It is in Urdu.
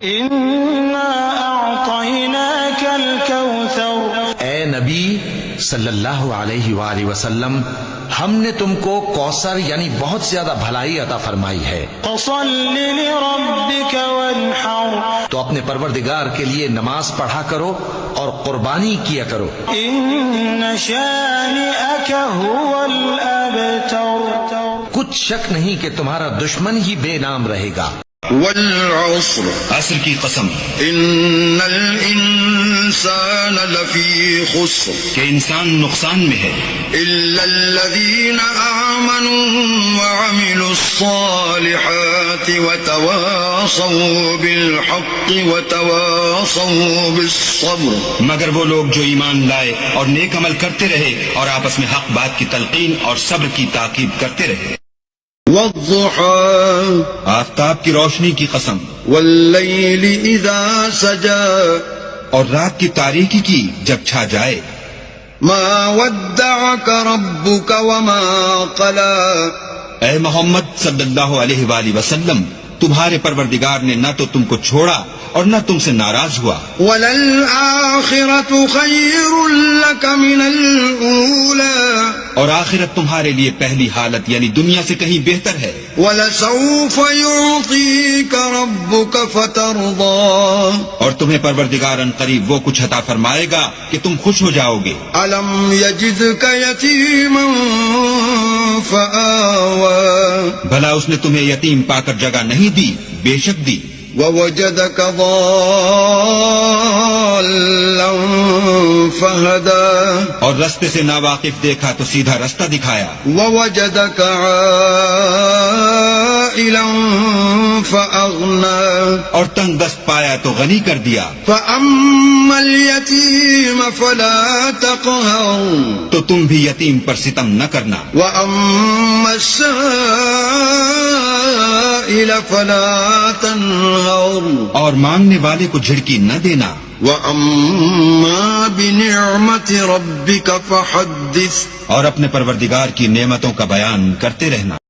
اِنَّا أَعْطَيْنَاكَ الْكَوْثَرَ، اے نبی صلی اللہ علیہ وآلہ وسلم، ہم نے تم کو کوثر یعنی بہت زیادہ بھلائی عطا فرمائی ہے، فَصَلِّ لِرَبِّكَ وَانْحَرْ، تو اپنے پروردگار کے لیے نماز پڑھا کرو اور قربانی کیا کرو۔ إِنَّ شَانِئَكَ هُوَ الْأَبْتَرُ، کچھ شک نہیں کہ تمہارا دشمن ہی بے نام رہے گا۔ والعصر، عصر کی قسم ان الانسان لفی خسر، کہ انسان نقصان میں ہے، الا الذین آمنوا وعملوا الصالحات وتواصوا بالحق وتواصوا بالصبر، مگر وہ لوگ جو ایمان لائے اور نیک عمل کرتے رہے اور آپس میں حق بات کی تلقین اور صبر کی تاکید کرتے رہے۔ والضحى، آفتاب کی روشنی کی قسم، واللیل اذا سجى، اور رات کی تاریکی کی جب چھا جائے۔ ما ودعك ربك وما قلى، اے محمد صلی اللہ علیہ وآلہ وسلم، تمہارے پروردگار نے نہ تو تم کو چھوڑا اور نہ تم سے ناراض ہوا۔ وَلَلْآخِرَةُ خَيْرٌ لَكَ مِنَ الْأُولَى، اور آخرت تمہارے لیے پہلی حالت یعنی دنیا سے کہیں بہتر ہے۔ وَلَسَوْفَ يُعْطِيكَ رَبُّكَ فَتَرْضَىٰ، اور تمہیں پروردگار ان قریب وہ کچھ عطا فرمائے گا کہ تم خوش ہو جاؤ گے۔ أَلَمْ يَجِدْكَ يَتِيمًا فَآوَىٰ، بھلا اس نے تمہیں یتیم پا کر جگہ نہیں دی؟ بے شک دی۔ وَوَجَدَكَ ضَالًّا فَهَدَىٰ، اور رستے سے ناواقف دیکھا تو سیدھا رستہ دکھایا۔ وَوَجَدَكَ عَائِلًا فَأَغْنَىٰ، اور تنگ دست پایا تو غنی کر دیا۔ فَأَمَّا الْيَتِيمَ فَلَا تَقْهَرْ، تو تم بھی یتیم پر ستم نہ کرنا۔ وَأَمَّا السَّائِلَ فَلَا تَنْهَرْ، اور مانگنے والے کو جھڑکی نہ دینا۔ وَأَمَّا بِنِعْمَةِ رَبِّكَ فَحَدِّثْ، اور اپنے پروردگار کی نعمتوں کا بیان کرتے رہنا۔